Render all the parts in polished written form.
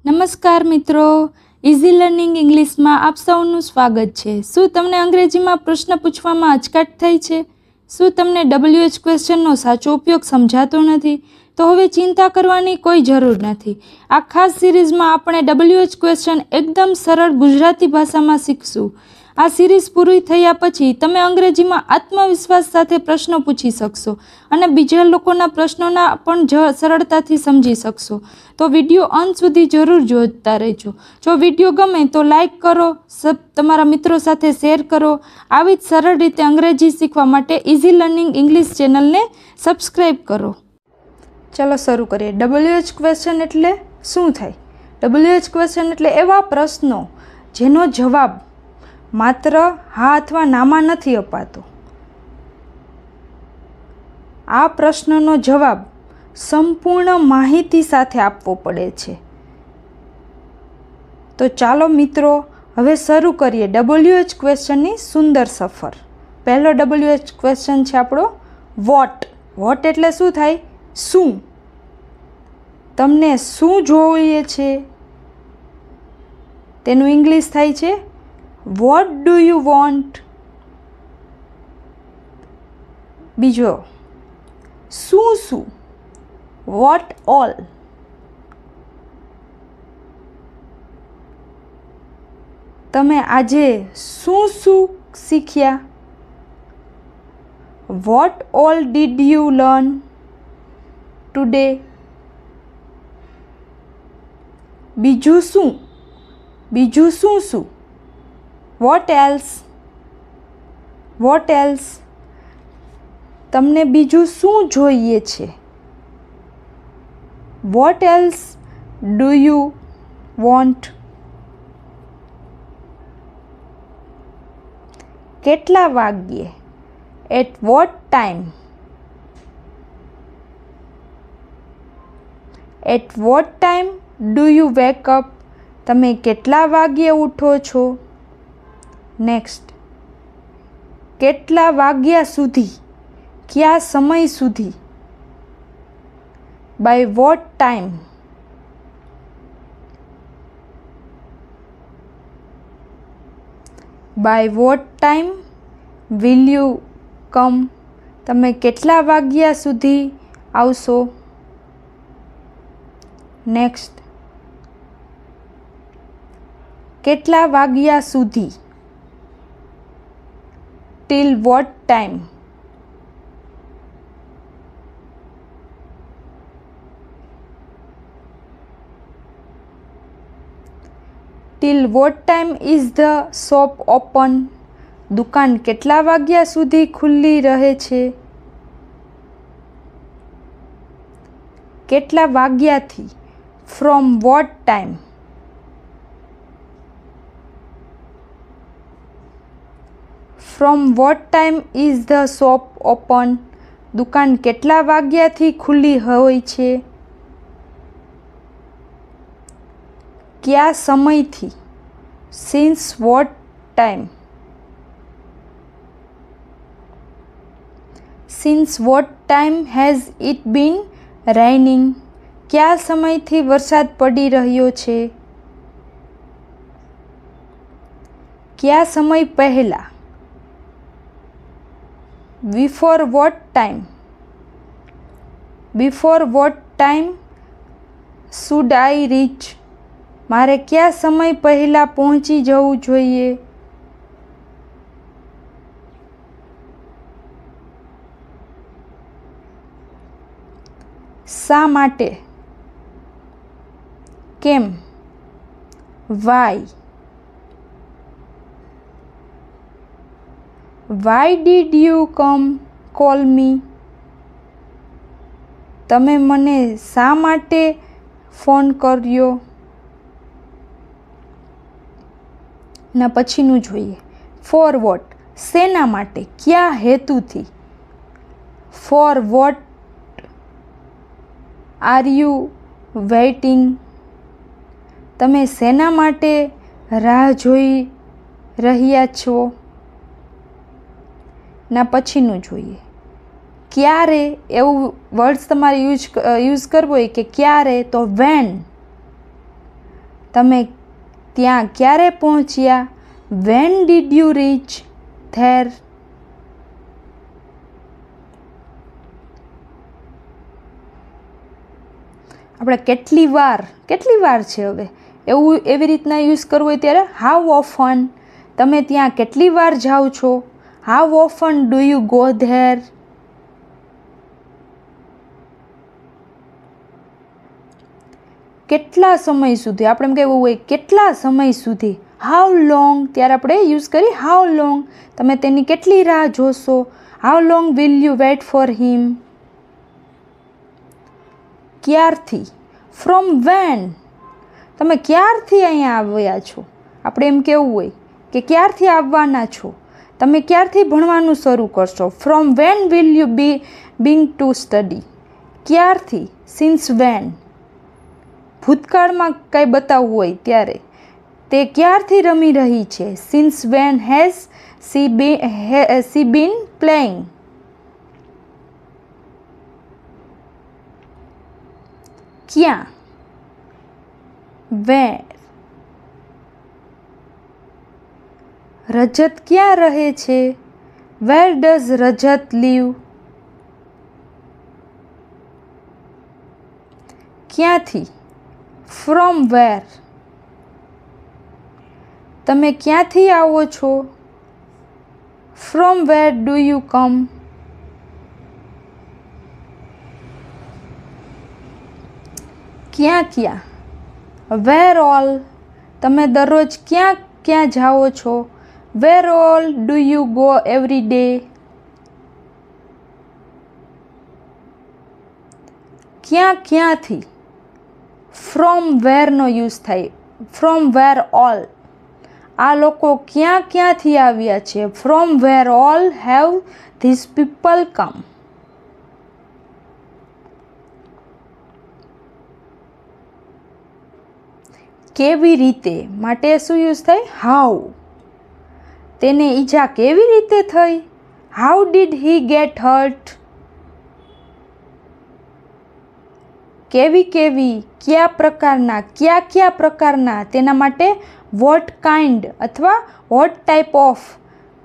નમસ્કાર મિત્રો, easy learning ઇંગ્લિશમાં આપ સૌનું સ્વાગત છે. શું તમને અંગ્રેજીમાં પ્રશ્ન પૂછવામાં અચકાટ થાય છે? શું તમને WH ક્વેશ્ચનનો સાચો ઉપયોગ સમજાતો નથી? તો હવે ચિંતા કરવાની કોઈ જરૂર નથી. આ ખાસ સિરીઝમાં આપણે WH ક્વેશ્ચન એકદમ સરળ ગુજરાતી ભાષામાં શીખશું. આ સિરીઝ પૂરી થયા પછી તમે અંગ્રેજીમાં આત્મવિશ્વાસ સાથે પ્રશ્નો પૂછી શકશો અને બીજા લોકોના પ્રશ્નોના પણ સરળતાથી સમજી શકશો. તો વિડીયો અંત સુધી જરૂર જોતા રહેજો. જો વિડીયો ગમે તો લાઈક કરો, તમારા મિત્રો સાથે શેર કરો. આવી જ સરળ રીતે અંગ્રેજી શીખવા માટે ઇઝી લર્નિંગ ઇંગ્લિશ ચેનલને સબસ્ક્રાઈબ કરો. ચલો શરૂ કરીએ. WH ક્વેશ્ચન એટલે શું થાય? WH ક્વેશ્ચન એટલે એવા પ્રશ્નો જેનો જવાબ માત્ર હા અથવા નામાં નથી અપાતો. આ પ્રશ્નનો જવાબ સંપૂર્ણ માહિતી સાથે આપવો પડે છે. તો ચાલો મિત્રો હવે શરૂ કરીએ WH ક્વેશ્ચનની સુંદર સફર. પહેલો WH ક્વેશ્ચન છે આપણો વોટ. વોટ એટલે શું થાય? શું. તમને શું જોઈએ છે? તેનું ઇંગ્લિશ થાય છે વોટ ડુ યુ વોન્ટ. બીજો શું. What all. તમે આજે શું શીખ્યા? What all did you learn today. બીજું શું. What else. તમને બીજું શું જોઈએ છે? What else do you want. કેટલા વાગ્યે? At what time. At what time do you wake up. તમે કેટલા વાગ્યે ઉઠો છો? નેક્સ્ટ. કેટલા વાગ્યા સુધી? કયા સમય સુધી? By what time. By what time will you come. તમે કેટલા વાગ્યા સુધી આવશો? નેક્સ્ટ. કેટલા વાગ્યા સુધી? Till what time. Till what time is the shop open. દુકાન કેટલા વાગ્યા સુધી ખુલ્લી રહે છે? કેટલા વાગ્યાથી? From what time. From what time is the shop open. દુકાન કેટલા વાગ્યાથી ખુલ્લી હોય છે? કયા સમયથી? Since what time. Since what time has it been raining. કયા સમયથી વરસાદ પડી રહ્યો છે? કયા સમય પહેલાં? Before what time. Before what time should I reach. મારે કયા સમય પહેલાં પહોંચી જવું જોઈએ? શા માટે? કેમ? Why. Why did you call me. તમે મને શા માટે ફોન કર્યો? ના પછીનું જોઈએ. For what. શેના માટે? કયા હેતુથી? For what are you waiting. તમે શેના માટે રાહ જોઈ રહ્યા છો? ના પછીનું જોઈએ. ક્યારે એવું વર્ડ્સ તમારે યુઝ કરવો હોય કે ક્યારે, તો વેન. તમે ત્યાં ક્યારે પહોંચ્યા? Van did you rich there? આપણે કેટલી વાર છે હવે એવી રીતના યુઝ કરવું હોય ત્યારે હાઉ ઓફન, તમે ત્યાં કેટલી વાર જાઓ છો? How often do you go there? કેટલા સમય સુધી, આપણે એમ કહેવું હોય કેટલા સમય સુધી, હાઉ લોંગ, ત્યારે આપણે યુઝ કરી હાઉ લોંગ, તમે તેની કેટલી રાહ જોશો? How long will you wait for him? ક્યારથી? ફ્રોમ વેન, તમે ક્યારથી અહીંયા આવ્યા છો? આપણે એમ કહેવું હોય કે ક્યારથી આવવાના છો, તમે ક્યારથી ભણવાનું શરૂ કરશો? ફ્રોમ વેન વિલ યુ બિંગ ટુ સ્ટડી? ક્યારથી? Since when. ભૂતકાળમાં કંઈ બતાવવું હોય ત્યારે તે ક્યારથી રમી રહી છે? Since when has she been playing? ક્યાં? વેર. રજત ક્યાં રહે છે? Where does Rajat live? ક્યાંથી? From where. તમે ક્યાંથી આવો છો? From where do you come? ક્યાં ક્યાં? વેર ઓલ, તમે દરરોજ ક્યાં ક્યાં જાઓ છો? Where all do you go every day? ક્યાં ક્યાંથી? ફ્રોમ વેરનો યુઝ થાય. ફ્રોમ વેર ઓલ, આ લોકો ક્યાં ક્યાંથી આવ્યા છે? From where all have these people come? કેવી રીતે માટે શું યુઝ થાય? હાઉ. તેને ઈજા કેવી રીતે થઈ? How did he get hurt? કેવી કેવી, કયા પ્રકારના, કયા પ્રકારના, તેના માટે વોટ કાઇન્ડ અથવા વોટ ટાઈપ ઓફ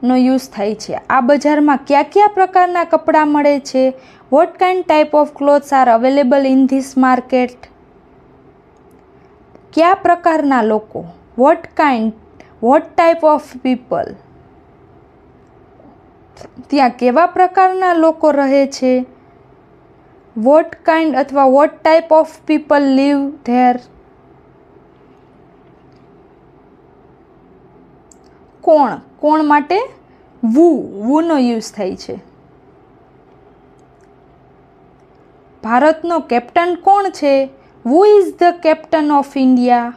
નો યુઝ થાય છે. આ બજારમાં કયા પ્રકારના કપડાં મળે છે? What kind type of clothes are available in this market? કયા પ્રકારના લોકો? What kind, what type of people? ત્યાં કેવા પ્રકારના લોકો રહે છે? વોટ કાઇન્ડ અથવા what type of people live there? કોણ? કોણ માટે વુનો યુઝ થાય છે. ભારતનો કેપ્ટન કોણ છે? Who is the captain of India?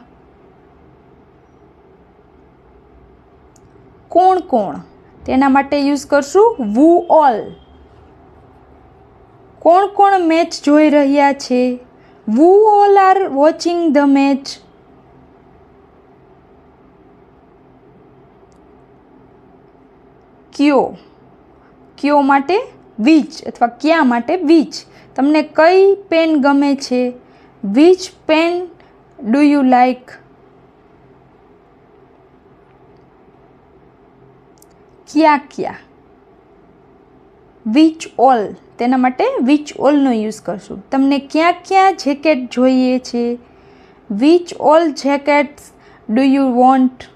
કોણ કોણ, તેના માટે યુઝ કરશું વુ ઓલ. કોણ કોણ મેચ જોઈ રહ્યા છે? Who all are watching the match? કયો માટે વિચ અથવા ક્યાં માટે વિચ. તમને કઈ પેન ગમે છે? Which pen do you like? ક્યાં? વિચ ઓલ, તેના માટે વિચ ઓલનો યુઝ કરશું. તમને ક્યાં જેકેટ જોઈએ છે? Which all jackets do you want?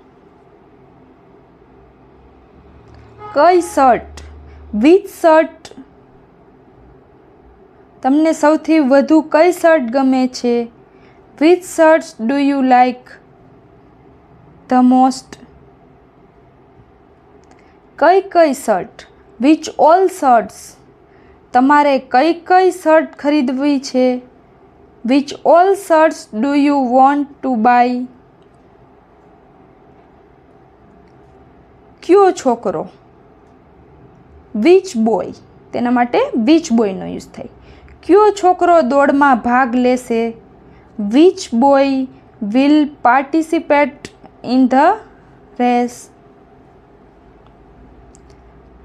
કઈ શર્ટ? Which shirt? તમને સૌથી વધુ કઈ શર્ટ ગમે છે? Which shirts do you like the most? કઈ શર્ટ? Which all shirts? તમારે કઈ શર્ટ ખરીદવી છે? Which all shirts do you want to buy? કયો છોકરો? વિચ બોય, તેના માટે વિચ બોયનો યુઝ થાય. કયો છોકરો દોડમાં ભાગ લેશે? Which boy will participate in the race?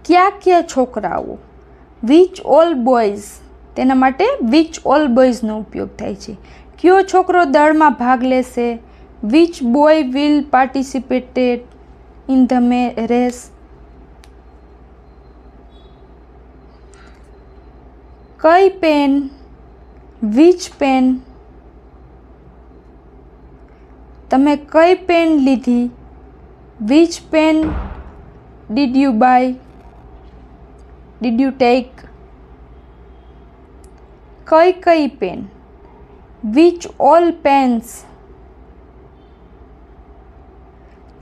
કયા છોકરાઓ? વિચ ઓલ બોયઝ, તેના માટે વિચ ઓલ બોયઝનો ઉપયોગ થાય છે. કયો છોકરો દોડમાં ભાગ લેશે? Which boy will participated in the race? કઈ પેન? Which pen? તમે કઈ પેન લીધી? Which pen did you buy? Did you take? કઈ પેન? Which all pens?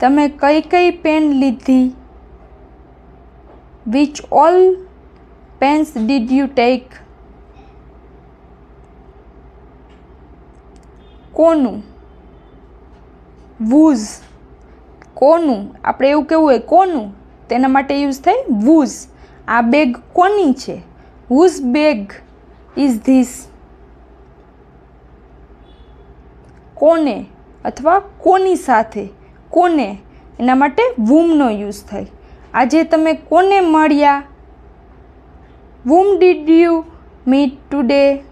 તમે કઈ પેન લીધી? Which all pens did you take? કોનું? વૂઝ. કોનું? આપણે એવું કેવું હોય કોનું, તેના માટે યુઝ થાય વૂઝ. આ બેગ કોની છે? whose bag is this? કોને અથવા કોની સાથે, કોને, એના માટે whomનો યુઝ થાય. આજે તમે કોને મળ્યા? whom did you meet today?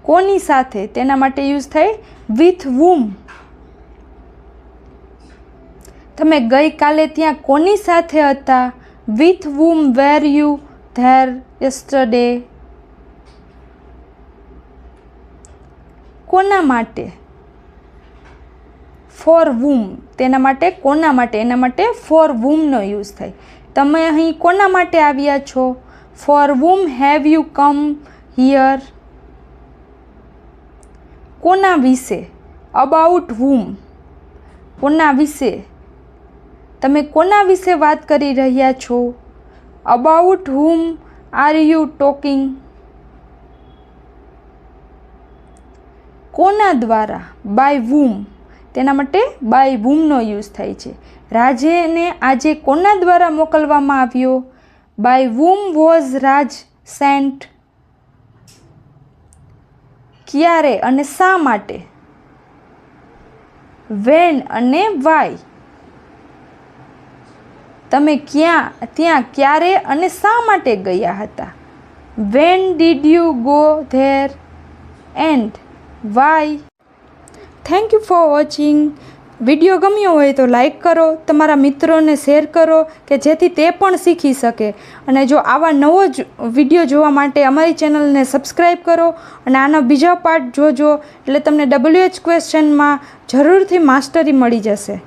કોની સાથે, તેના માટે યુઝ થાય with whom. તમે ગઈકાલે ત્યાં કોની સાથે હતા? with whom were you there yesterday? કોના માટે? for whom, તેના માટે કોના માટે, એના માટે for whomનો યુઝ થાય. તમે અહીં કોના માટે આવ્યા છો? for whom have you come here? કોના વિશે? About whom. કોના વિશે? તમે કોના વિશે વાત કરી રહ્યા છો? About whom are you talking? કોના દ્વારા? બાય whom, તેના માટે બાય whomનો યુઝ થાય છે. રાજને આજે કોના દ્વારા મોકલવામાં આવ્યો? By whom was Raj sent? ક્યારે અને શા માટે? વેન અને વાય. તમે ત્યાં ક્યારે અને શા માટે ગયા હતા? When did you go there and why? Thank you for watching. Video ગમ્યો હોય તો લાઈક કરો, તમારા મિત્રોને શેર કરો કે જેથી તે પણ શીખી શકે. અને જો આવા નવો જ વિડીયો જોવા માટે અમારી ચેનલને સબસ્ક્રાઈબ કરો અને આનો બીજો પાર્ટ જોજો એટલે તમને WH ક્વેશ્ચનમાં જરૂરથી માસ્ટરી મળી જશે.